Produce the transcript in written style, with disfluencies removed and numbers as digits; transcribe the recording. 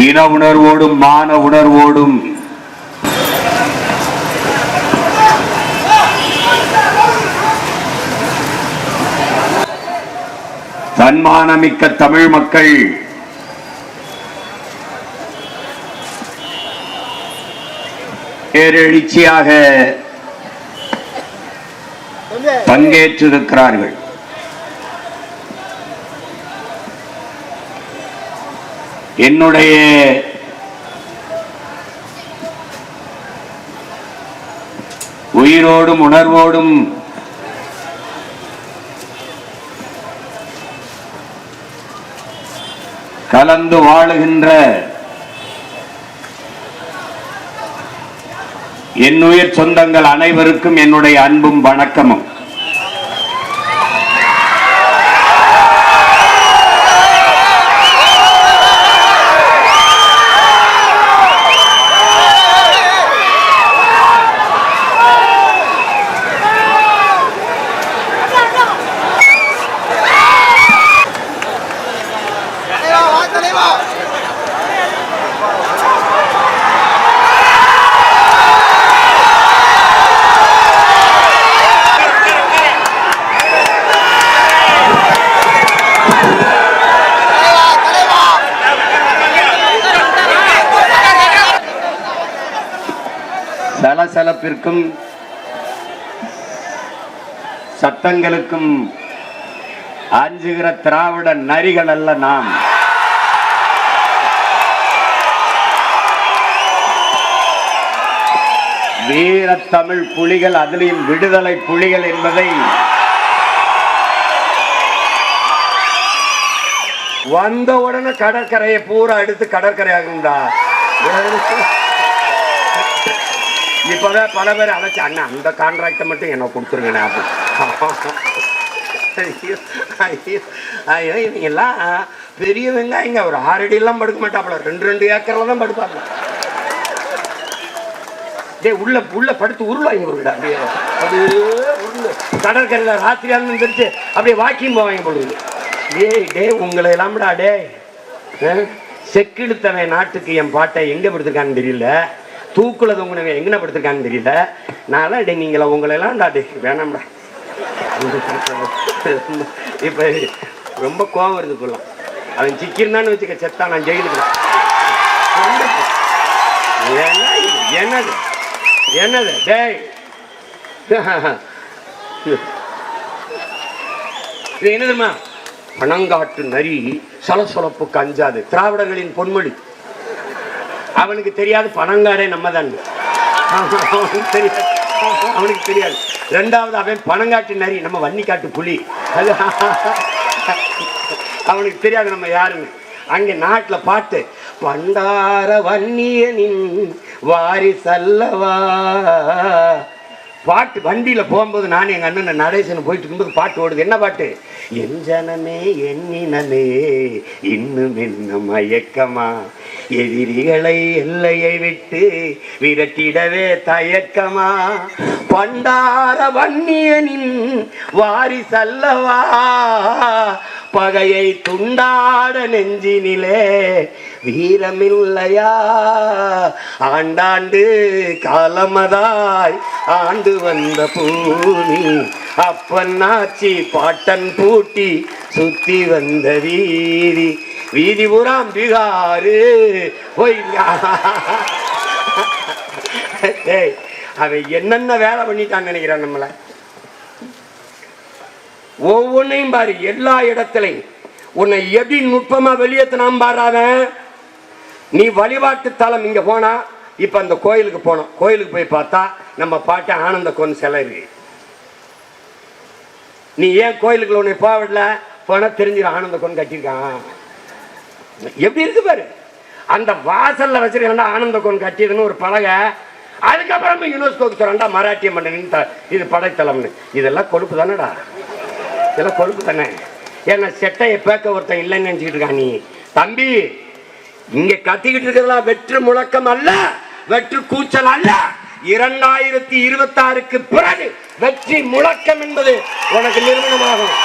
இன உணர்வோடும் மான உணர்வோடும் தன்மானமிக்க தமிழ் மக்கள் பேரெழுச்சியாக பங்கேற்றிருக்கிறார்கள். என்னுடைய உயிரோடும் உணர்வோடும் கலந்து வாழுகின்ற என் உயிர் சொந்தங்கள் அனைவருக்கும் என்னுடைய அன்பும் வணக்கமும். சலசலப்பிற்கும் சத்தங்களுக்கும் அஞ்சுகிற திராவிட நரிகள் அல்ல நாம். வீர தமிழ் புலிகள், அதிலும் விடுதலை புலிகள் என்பதை வந்த உடனே கடற்கரையை பூரா எடுத்து கடற்கரையாகுண்டா. இப்பதான் பல பேர் அழைச்சி, அண்ணா அந்த கான்ட்ராக்டை மட்டும் என்ன கொடுத்துருங்கண்ணா. ஐயோ இவங்கெல்லாம் பெரிய வெங்காயங்க, ஒரு 6 அடியெல்லாம் படுக்க மாட்டாப்புல, 2 ஏக்கர்ல தான் படுப்பாங்க. உள்ள உள்ள படுத்து உருளாங்க பொருள். அப்படியே உருளு கடற்கரையில் ராத்திரியாலும் வந்துருச்சு, அப்படியே வாக்கிங் போவாங்க பொழுது. டே உங்களை எல்லாம்டா டே செக்கிழுத்தவன் நாட்டுக்கு என் பாட்டை எங்க படுத்திருக்கான்னு தெரியல, தூக்குல தொங்குனவன் எங்கன படுத்திருக்கான்னு தெரியல. நான் டே நீங்கள உங்களை எல்லாம் டே வேணாம்டா. இப்ப ரொம்ப கோவம் வருது போலாம். அவன் சிக்கிருந்தான்னு வச்சுக்க செத்தா நான் ஜெயிலுக்கு. என்னது என்னது டேய் என்ன தெரியுமா? பணங்காட்டு நரி சலசலப்புக்கு அஞ்சாது, திராவிடர்களின் பொன்மொழி. அவனுக்கு தெரியாது பணங்காரே நம்ம தான், அவனுக்கு தெரியாது. 2வது அவன் பணங்காட்டு நரி, நம்ம வன்னிக்காட்டு புலி. அவனுக்கு தெரியாது நம்ம யாருன்னு. அங்கே நாட்டில் பாட்டு, பண்டார வன்னியனின் வாரிசல்லவா பாட்டு. வண்டியில் போகும்போது நான் எங்கள் அண்ணன் நடேசன் போயிட்டு இருக்கும்போது பாட்டு ஓடுது. என்ன பாட்டு? என் ஜனமே எண்ணினமே இன்னும் என்ன மயக்கமா, எதிரிகளை எல்லையை விட்டு விரட்டிடவே தயக்கமா, பண்டார வன்னியனின் வாரிசல்லவா பகையை துண்டாட நெஞ்சினிலே வீரமில்லையா, ஆண்டாண்டு காலமதாய் ஆண்டு வந்த பூமி, அப்பன்னாச்சி பாட்டன் பூட்டி சுத்தி வந்த வீதி, வீதி புறாம் பிகாரு போய். அவன் என்னென்ன வேலை பண்ணிட்டான்னு நினைக்கிறான் நம்மள. ஒவ்வொன்னையும் பாரு, எல்லா இடத்துலையும் உன்னை எப்படி நுட்பமா வெளியேற்றினான் பாராத. நீ வழிபாட்டு தலம் இங்க போனா, இப்ப அந்த கோயிலுக்கு போனோம், கோயிலுக்கு போய் பார்த்தா நம்ம பாட்டு ஆனந்த கொன் சிலை இருக்கு. நீ ஏன் கோயிலுக்குள்ள உன்னை போவிடல? போனா தெரிஞ்சிடும் ஆனந்த கொன் கட்டியிருக்கான். எப்படி இருக்கு பாரு. அந்த வாசல்ல வச்சிருக்கா ஆனந்த கொன் கட்டியதுன்னு ஒரு பலகை. அதுக்கப்புறம் யுனெஸ்கோக்கு சொல்றா மராட்டிய மன்னனின் இது படைத்தலம்னு. இதெல்லாம் கொழுப்பு தானடா, இதெல்லாம் கொழுப்பு தானே. ஏன்னா செட்டையை பேக்க ஒருத்தன் இல்லைன்னு நினைச்சுக்கிட்டு இருக்கா நீ. தம்பி இங்க கத்திக்கிட்டு இருக்கிறதெல்லாம் வெற்று முழக்கம் அல்ல, வெற்று கூச்சல் அல்ல. 2026க்கு பிறகு வெற்றி முழக்கம் என்பது உனக்கு நிறுவனமாகும்.